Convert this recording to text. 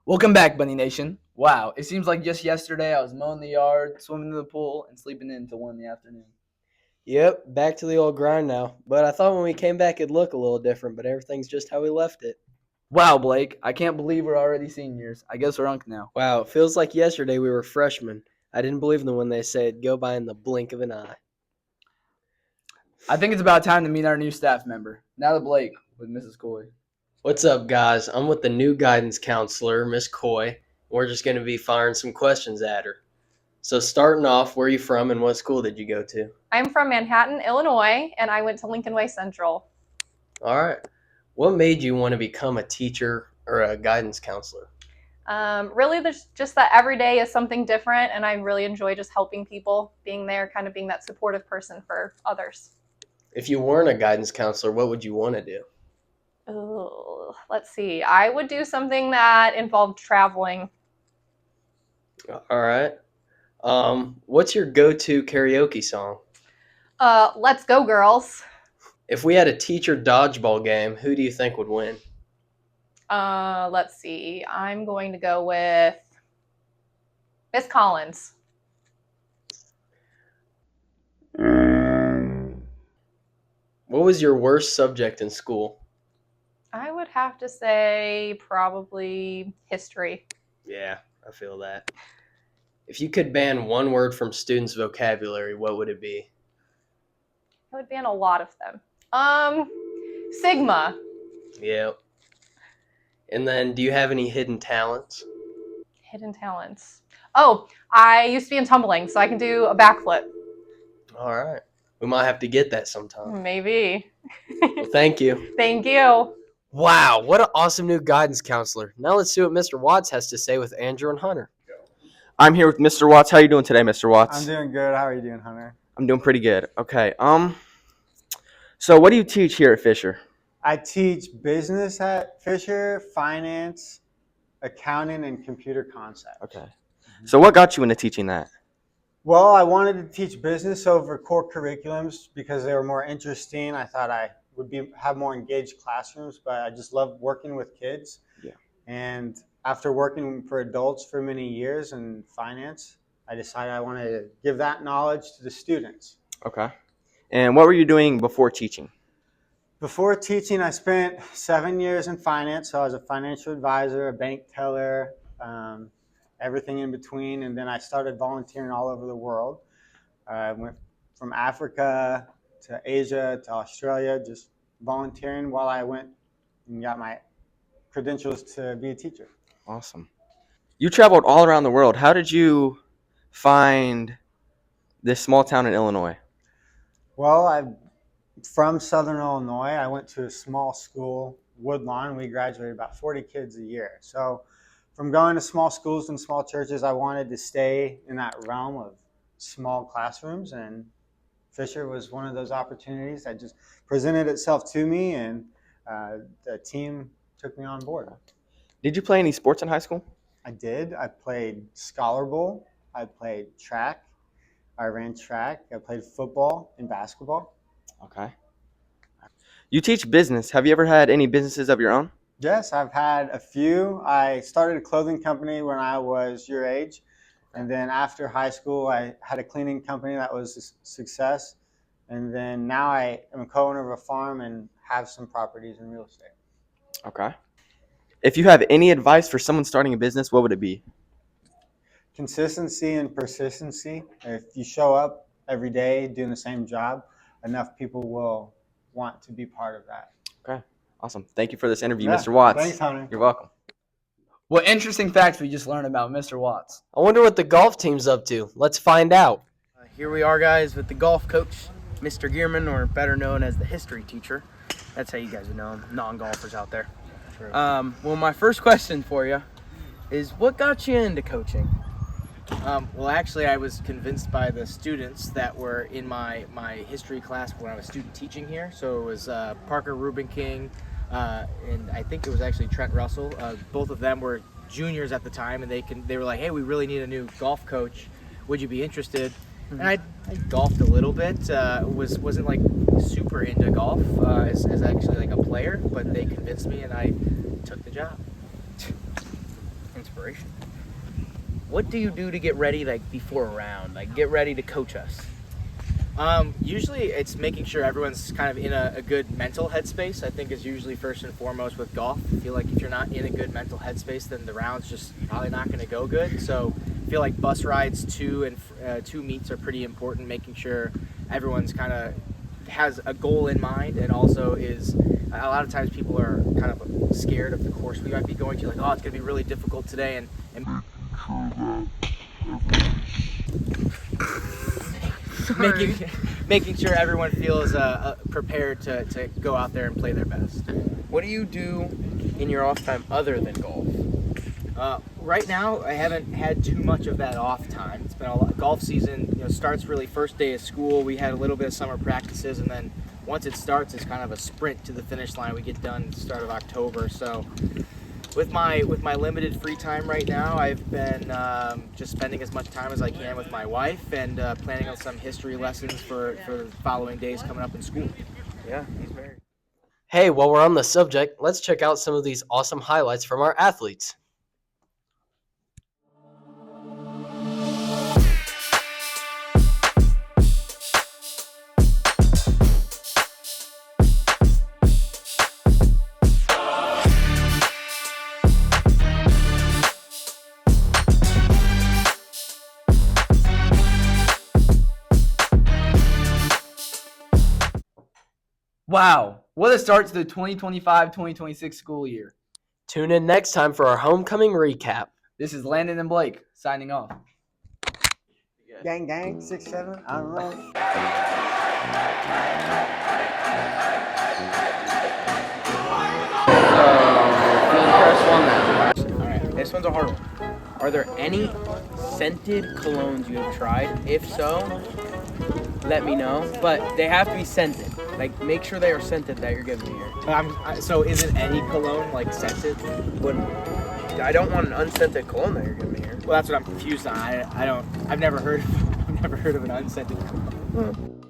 Welcome back, Bunnie Nation. Wow, it seems like just yesterday I was mowing the yard, swimming in the pool, and sleeping in until 1 in the afternoon. Yep, back to the old grind now. But I thought when we came back it'd look a little different, but everything's just how we left it. Wow, Blake, I can't believe we're already seniors. I guess we're unk now. Wow, it feels like yesterday we were freshmen. I didn't believe them when they said it'd go by in the blink of an eye. I think it's about time to meet our new staff member. Now to Blake with Mrs. Coy. What's up, guys? I'm with the new guidance counselor, Miss Coy. We're just going to be firing some questions at her. So starting off, where are you from and what school did you go to? I'm from Manhattan, Illinois, and I went to Lincoln Way Central. All right. What made you want to become a teacher or a guidance counselor? Really, there's just that every day is something different, and I really enjoy just helping people, being there, kind of being that supportive person for others. If you weren't a guidance counselor, what would you want to do? Ooh, let's see. I would do something that involved traveling. All right. What's your go-to karaoke song? Let's go, girls. If we had a teacher dodgeball game, who do you think would win? Let's see. I'm going to go with Miss Collins. What was your worst subject in school? I would have to say probably history. Yeah, I feel that. If you could ban one word from students' vocabulary, what would it be? I would ban a lot of them. Sigma. Yep. And then, do you have any hidden talents? Hidden talents. Oh, I used to be in tumbling, so I can do a backflip. All right. We might have to get that sometime. Maybe. Well, thank you. Thank you. Wow, what an awesome new guidance counselor. Now let's see what Mr. Watts has to say with Andrew and Hunter. I'm here with Mr. Watts. How are you doing today, Mr. Watts? I'm doing good. How are you doing, Hunter? I'm doing pretty good. Okay. So what do you teach here at Fisher? I teach business at Fisher, finance, accounting, and computer concepts. Okay. So what got you into teaching that? Well, I wanted to teach business over core curriculums because they were more interesting. I thought I would have more engaged classrooms, but I just love working with kids. Yeah. And after working for adults for many years in finance, I decided I wanted to give that knowledge to the students. Okay. And what were you doing before teaching? Before teaching, I spent 7 years in finance. So I was a financial advisor, a bank teller, everything in between. And then I started volunteering all over the world. I went from Africa to Asia to Australia, just volunteering while I went and got my credentials to be a teacher. Awesome. You traveled all around the world. How did you find this small town in Illinois? Well, I'm from Southern Illinois. I went to a small school, Woodlawn. We graduated about 40 kids a year. So from going to small schools and small churches, I wanted to stay in that realm of small classrooms, and Fisher was one of those opportunities that just presented itself to me, and the team took me on board. Did you play any sports in high school? I did. I played Scholar Bowl. I played track. I ran track. I played football and basketball. Okay. You teach business. Have you ever had any businesses of your own? Yes, I've had a few. I started a clothing company when I was your age. And then after high school, I had a cleaning company that was a success. And then now I am a co-owner of a farm and have some properties in real estate. Okay. If you have any advice for someone starting a business, what would it be? Consistency and persistency. If you show up every day doing the same job, enough people will want to be part of that. Okay. Awesome. Thank you for this interview, Yeah, Mr. Watts. thanks, Hunter. You're welcome. What interesting facts we just learned about Mr. Watts. I wonder what the golf team's up to. Let's find out. Here we are, guys, with the golf coach, Mr. Gearman, or better known as the history teacher. That's how you guys would know him, non-golfers out there. Well, my first question for you is, what got you into coaching? Well, actually, I was convinced by the students that were in my history class when I was student teaching here. So it was Parker Reuben King, and I think it was actually Trent Russell. Both of them were juniors at the time, and they were like, "Hey, we really need a new golf coach. Would you be interested?" And I golfed a little bit. Wasn't like super into golf as actually like a player, but they convinced me, and I took the job. preparation. What do you do to get ready, like before a round? Like get ready to coach us. Usually it's making sure everyone's kind of in a good mental headspace, I think is usually first and foremost with golf. I feel like if you're not in a good mental headspace, then the round's just probably not going to go good. So I feel like bus rides to meets are pretty important, making sure everyone's kind of has a goal in mind, and also is a lot of times people are kind of scared of the course we might be going to, like, oh, it's going to be really difficult today, and making sure everyone feels prepared to go out there and play their best. What do you do in your off time other than golf? Right now, I haven't had too much of that off time. It's been a lot. Golf season, starts really first day of school. We had a little bit of summer practices, and then once it starts, it's kind of a sprint to the finish line. We get done at the start of October. So, with my limited free time right now, I've been just spending as much time as I can with my wife, and planning on some history lessons for the following days coming up in school. Yeah, he's married. Hey, while we're on the subject, let's check out some of these awesome highlights from our athletes. Wow, what a start to the 2025-2026 school year. Tune in next time for our homecoming recap. This is Landon and Blake signing off. Gang, gang, 6, 7, I don't know. All right, this one's a hard one. Are there any scented colognes you have tried? If so, let me know. But they have to be scented. Like, make sure they are scented that you're giving me here. So isn't any cologne like scented? I don't want an unscented cologne that you're giving me here. Well, that's what I'm confused on. I've never heard of an unscented cologne.